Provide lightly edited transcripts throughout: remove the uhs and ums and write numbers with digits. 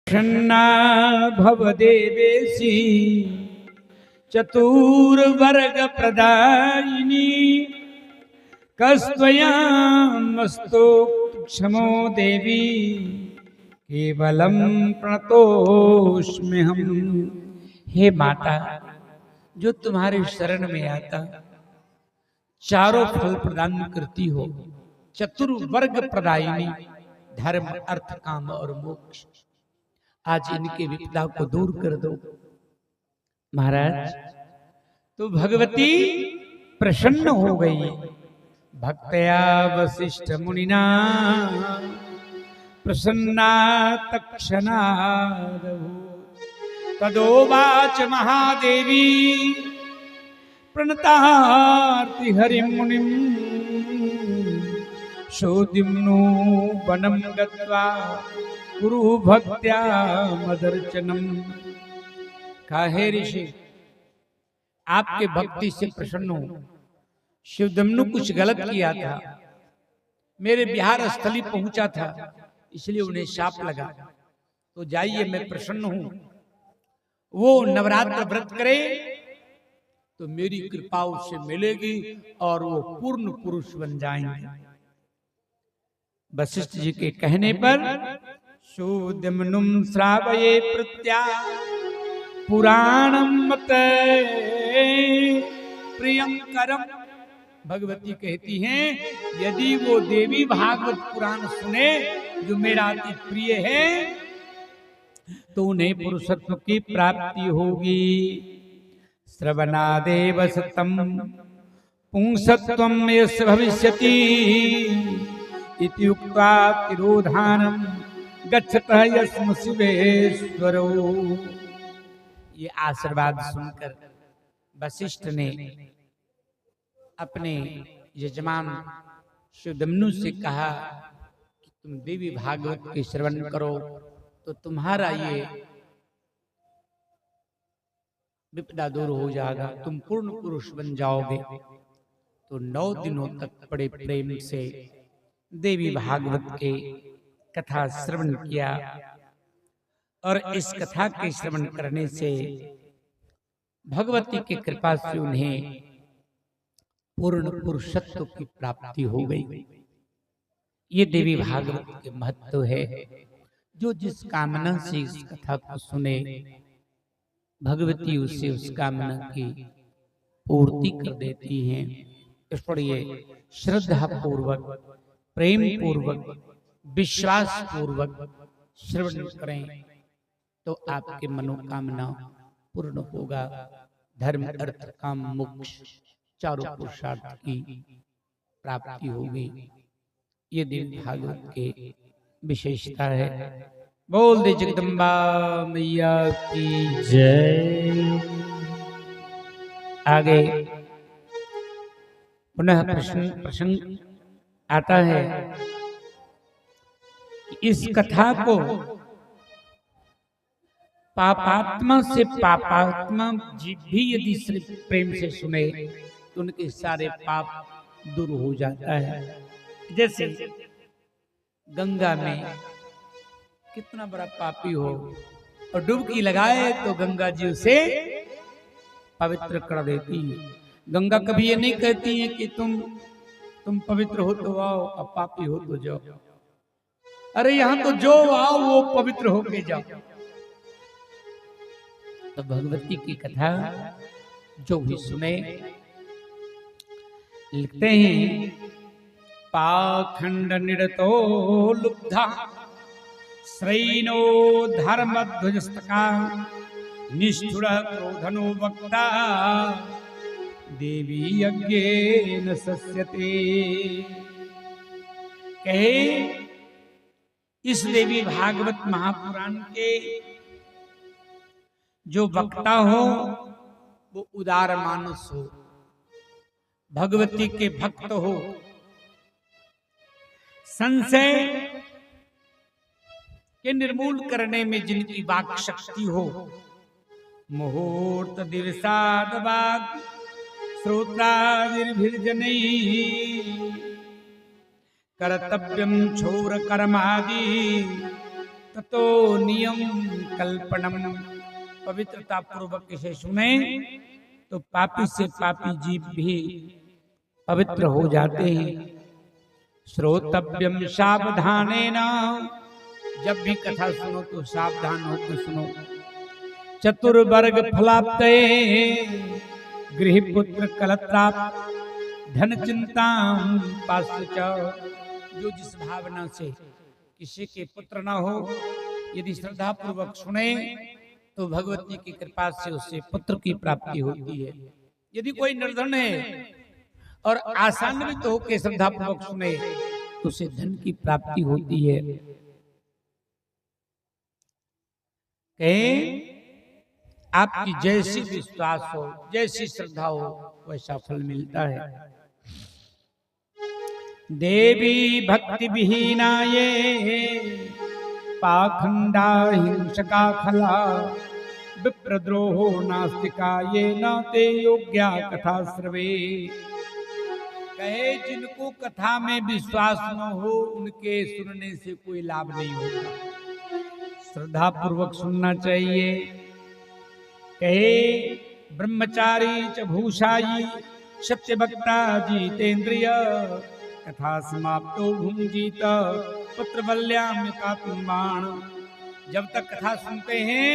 प्रसन्ना भवदेवेशी चतुर्वर्ग प्रदायिनी कस्त्वयामस्तु क्षमो देवी केवलम प्रणतोस्म्यहम्। हे माता, जो तुम्हारे शरण में आता चारों फल प्रदान करती हो, चतुर्वर्ग प्रदायिनी, धर्म अर्थ काम और मोक्ष, आज इनके विपदा को दूर कर दो। महाराज, तो भगवती प्रसन्न हो गई। भक्तया वसिष्ठ मुनिना प्रसन्ना तत्क्षणादभूत्। तदोवाच महादेवी प्रणतार्ति हरिं मुनिं शोधिम्नो वनं गत्वा कुरु भक्त्या मदर्चनम। काहे ऋषि, आपके भक्ति से प्रसन्न हो। शिवदमनु कुछ गलत किया था, मेरे बिहार स्थली पहुंचा था, इसलिए उन्हें शाप लगा। तो जाइए, मैं प्रसन्न हूं। वो नवरात्र व्रत करे तो मेरी कृपा उससे मिलेगी और वो पूर्ण पुरुष बन जाएंगे। वशिष्ठ जी के कहने पर शूद्रमनुम श्रावये प्रत्या पुराणम मत प्रियंकरम। भगवती कहती हैं, यदि वो देवी भागवत पुराण सुने जो मेरा अति प्रिय है, तो उन्हें पुरुषत्व की प्राप्ति होगी। श्रवणादेव सतम पुंसत्वम यस्य भविष्यति इति उक्त्वा तिरोधानम गच्छतः यस्म शिवेश्वरो। ये आशीर्वाद सुनकर वशिष्ठ ने अपने यजमान शिवदमनु से कहा कि तुम देवी भागवत के श्रवण करो तो तुम्हारा ये विपदा दूर हो जाएगा, तुम पूर्ण पुरुष बन जाओगे। तो 9 दिनों तक बड़े प्रेम से देवी भागवत के कथा श्रवण किया और इस कथा के श्रवण करने से भगवती की कृपा से उन्हें पूर्ण पुरुषत्व की प्राप्ति हो गई। ये देवी भागवत के महत्व है। जो जिस कामना से इस कथा को सुने, भगवती उसे उस कामना की पूर्ति कर देती हैं। इसलिए श्रद्धा पूर्वक, प्रेम पूर्वक, विश्वास पूर्वक श्रवण करें तो आपके मनोकामना पूर्ण होगा। धर्म अर्थ काम मोक्ष चारों पुरुषार्थ की प्राप्ति होगी। ये देवी भागवत के विशेषता है। बोल दे जगदम्बा मैया की जय। आगे पुनः प्रसंग आता है कि इस कथा को पापात्मा से पापात्मा जीव भी यदि सिर्फ प्रेम से सुने तो उनके सारे पाप दूर हो जाता है। जैसे गंगा में कितना बड़ा पापी हो और डुबकी लगाए तो गंगा जी उसे पवित्र कर देती है। गंगा कभी ये नहीं कहती है कि तुम पवित्र हो तो आओ, अब पापी हो तो जाओ। अरे यहाँ तो जो आओ वो पवित्र होके जाओ। तो भगवती की कथा जो भी सुने, लिखते हैं पाखंड निरतो लुब्धा श्रैनो धर्मध्वजस्तका निष्ठुर क्रोधनो वक्ता देवी यज्ञेन सस्यते। कहे इस देवी भागवत महापुराण के जो वक्ता हो वो उदार मानस हो, भगवती के भक्त हो, संशय के निर्मूल करने में जिनकी वाक शक्ति हो। मुहूर्त दिवसाद वाग श्रोत्रादिर्भिर्जनैः कर्तव्यं क्षौर कर्मादि ततो नियम कल्पनम, पवित्रता पूर्वक इसे सुने तो पापी से पापी जीव भी पवित्र हो जाते हैं। श्रोतव्यम सावधानेन, जब भी कथा सुनो तो सावधान होकर सुनो। चतुर्वर्ग फलाप्ते, गृहपुत्र कलत्राप्त, धन चिंता पाश्च, जो जिस भावना से किसी के पुत्र न हो, यदि श्रद्धा पूर्वक सुने तो भगवती की कृपा से उससे पुत्र की प्राप्ति होती है। यदि कोई निर्धन है और आसान्वित होकर श्रद्धा पूर्वक सुने तो उसे धन की प्राप्ति होती है। आपकी जैसी विश्वास हो, जैसी श्रद्धा हो, वैसा फल मिलता है। देवी भक्ति विहीनाये पाखंडा हिंसका खला, विप्रद्रोहो नास्तिकाये न ते योग्या कथा श्रवे। कहे जिनको कथा में विश्वास न हो उनके सुनने से कोई लाभ नहीं होता, श्रद्धा पूर्वक सुनना चाहिए। कहे ब्रह्मचारी च भूषायी सत्यवक्ता जितेंद्रिय, कथा समाप्तो भुंजीत पुत्र बल्याम्यकात्मान। जब तक कथा सुनते हैं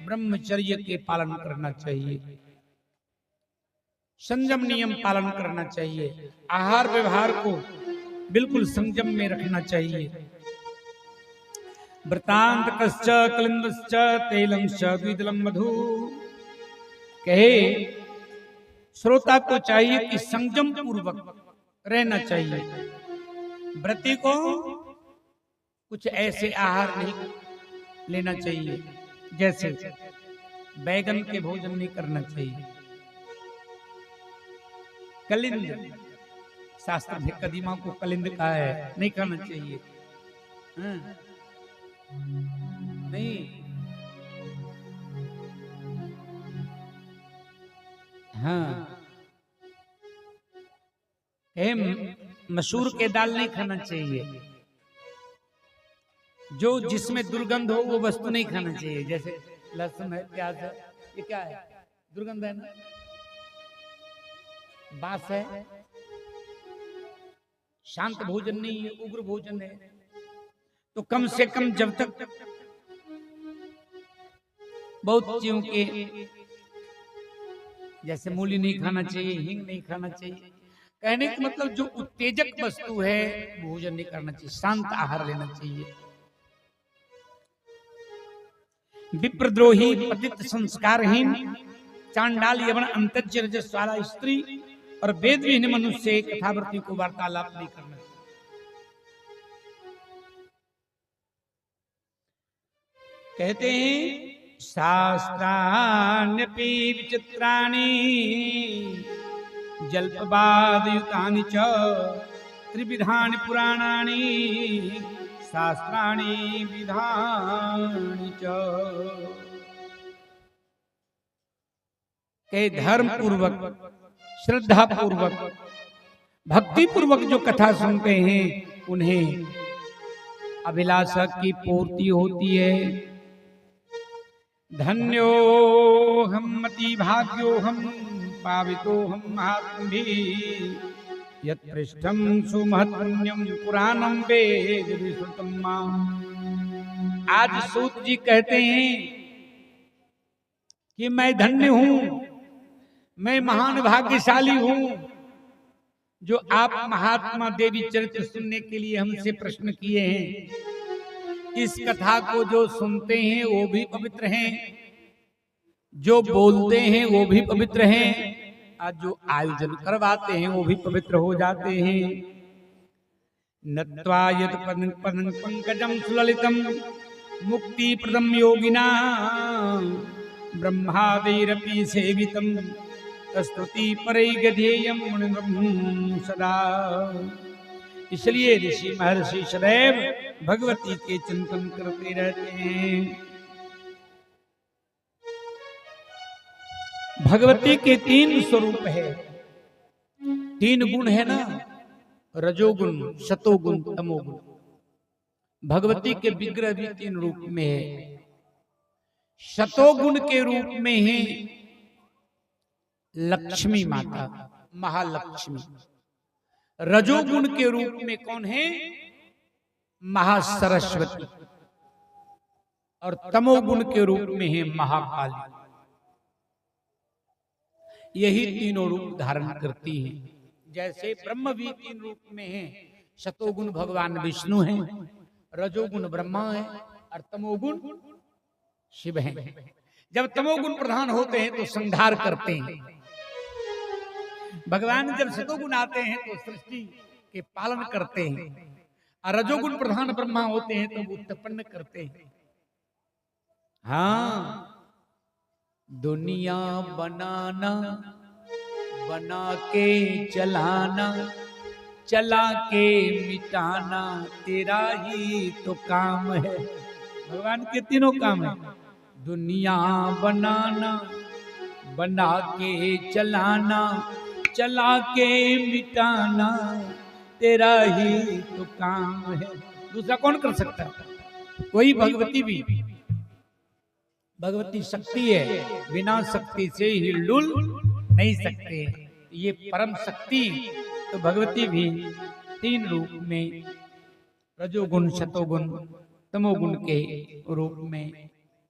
ब्रह्मचर्य के पालन करना चाहिए, संयम नियम पालन करना चाहिए, आहार व्यवहार को बिल्कुल संयम में रखना चाहिए। वृतांत कश्च कलिंदश्च तेलंश्च विदलम मधु। कहे श्रोता को चाहिए कि संयम पूर्वक रहना चाहिए। व्रती को कुछ ऐसे आहार नहीं लेना चाहिए, जैसे बैगन के भोजन नहीं करना चाहिए। कलिंद, शास्त्र में कदीमा को कलिंद कहा है, नहीं खाना चाहिए। नहीं, हाँ, मसूर के दाल नहीं खाना चाहिए। जो जिसमें दुर्गंध हो वो वस्तु नहीं खाना चाहिए, जैसे लहसुन है, प्याज है, ये क्या है? दुर्गंध है ना। बांस है, शांत भोजन नहीं है, उग्र भोजन है। तो कम से कम जब तक बहुत चीजों के, जैसे मूली नहीं खाना चाहिए, हींग नहीं खाना चाहिए। कहने का मतलब जो उत्तेजक वस्तु है भोजन नहीं करना चाहिए, शांत आहार लेना चाहिए। विप्रद्रोही, पतित, संस्कारहीन, चांडाल, यवन, अंतज, रजस्वाला स्त्री और वेद विहीन मनुष्य कथावर्ती को वार्तालाप नहीं करना चाहिए। कहते हैं शास्त्राण्यपि विचित्राणि जल्पवादयुतानि च त्रिविधानि पुराणानि शास्त्राणि विधानि च। के धर्म पूर्वक, श्रद्धा पूर्वक, भक्ति पूर्वक जो कथा सुनते हैं उन्हें अभिलाषा की पूर्ति होती है। धन्यो हम मति भाग्यो हम पावितो हम महात्मभिः यत् पृष्ठं सुमहत्पुण्यं पुराणं वेद विश्रुतं माम्। आज सूत जी कहते हैं कि मैं धन्य हूं, मैं महान भाग्यशाली हूं जो आप महात्मा देवी चरित्र सुनने के लिए हमसे प्रश्न किए हैं। इस कथा को जो सुनते हैं वो भी पवित्र हैं, जो बोलते हैं वो भी पवित्र हैं, और जो आयोजन करवाते हैं वो भी पवित्र हो जाते हैं। नत्वा यत् पंकजं सुललितं मुक्ति प्रदं योगिना ब्रह्मादिरपि सेवितं स्तुति परैगधेयं मुनिब्रह्म सदा। इसलिए ऋषि महर्षि सदैव भगवती के चिंतन करते रहते हैं। भगवती के 3 स्वरूप है, 3 गुण है ना, रजोगुण, सतोगुण, तमोगुण। भगवती के विग्रह भी 3 रूप में है। शतोगुण के रूप में ही लक्ष्मी माता, महालक्ष्मी। रजोगुण के रूप में कौन है? महासरस्वती। और तमोगुण के रूप में है महाकाली। यही तीनों रूप धारण करती है। जैसे ब्रह्म भी 3 रूप में है। शतोगुण भगवान विष्णु हैं, रजोगुण ब्रह्मा है और तमोगुण शिव हैं। जब तमोगुण प्रधान होते हैं तो संहार करते हैं। भगवान जब शतोगुण आते हैं तो सृष्टि के पालन करते हैं। और रजोगुण प्रधान ब्रह्मा होते हैं तो उत्पन्न करते हैं। हाँ, दुनिया बनाना, बना के चलाना, चला के मिटाना, तेरा ही तो काम है। भगवान के तीनों काम है। दुनिया बनाना, बना के चलाना, चला के मिटाना, तेरा ही तो काम है। दूसरा कौन कर सकता है? कोई भगवती भी। भगवती शक्ति है, बिना शक्ति से हिलडुल नहीं सकते। ये परम शक्ति। तो भगवती भी 3 रूप में, रजोगुण, शतोगुण, तमोगुण के रूप में,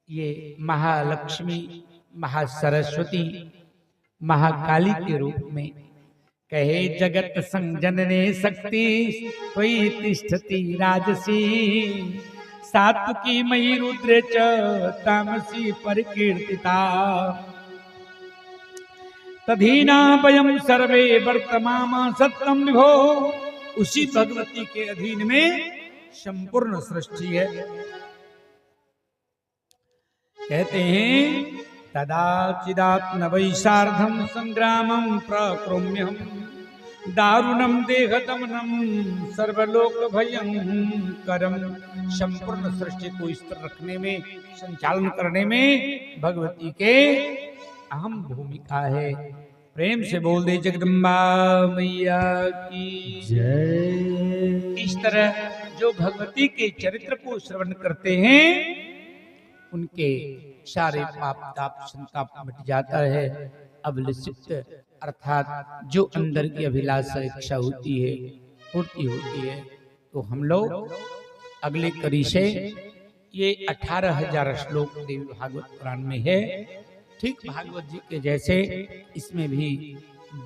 ये महालक्ष्मी, महासरस्वती, महाकाली के रूप में। कहे जगत संजनने शक्ति त्वयि तिष्ठति राजसी, सात्विकी मयि रुद्रे च तामसी परिकीर्तिता, तधीना वयम सर्वे वर्तमामा सत्यम विभो। उसी भगवती के अधीन में संपूर्ण सृष्टि है। कहते हैं तदा चिदात्म वैशार्धम संग्रामम प्रकृम्यहम, दारुणम देहदमनम सर्वलोक भयंकरम। संपूर्ण सृष्टि को स्थिर रखने में, संचालन करने में भगवती के अहम भूमिका है। प्रेम से बोल दे जगदम्बा मैया की जय। इस तरह जो भगवती के चरित्र को श्रवण करते हैं उनके सारे पाप ताप संताप मिट जाता है। अभिलषित अर्थात जो अंदर की अभिलाषा इच्छा होती है, पूर्ति होती है। तो हम लोग अगले कड़ी से, ये 18,000 श्लोक देवी भागवत पुराण में है। ठीक भागवत जी के जैसे इसमें भी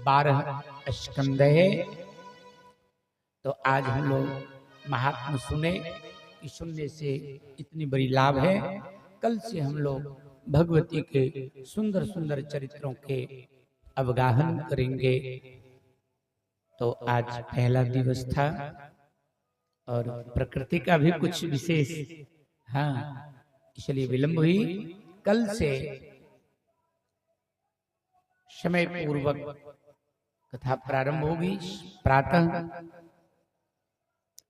12 स्कंद है। तो आज हम लोग महात्मा सुने कि सुनने से इतनी बड़ी लाभ है। कल से हम लोग भगवती के सुंदर सुंदर चरित्रों के अवगाहन करेंगे। तो आज पहला दिवस था और प्रकृति का भी कुछ विशेष, हाँ, इसलिए विलंब हुई। कल से समय पूर्वक कथा प्रारंभ होगी। प्रातः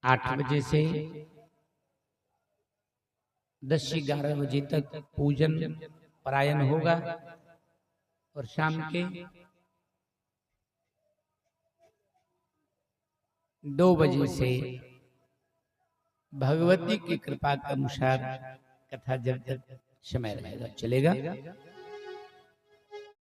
8 बजे से 10-11 बजे तक पूजन परायण होगा और शाम के 2 बजे से भगवती की कृपा के अनुसार कथा जब तक समय रहेगा चलेगा।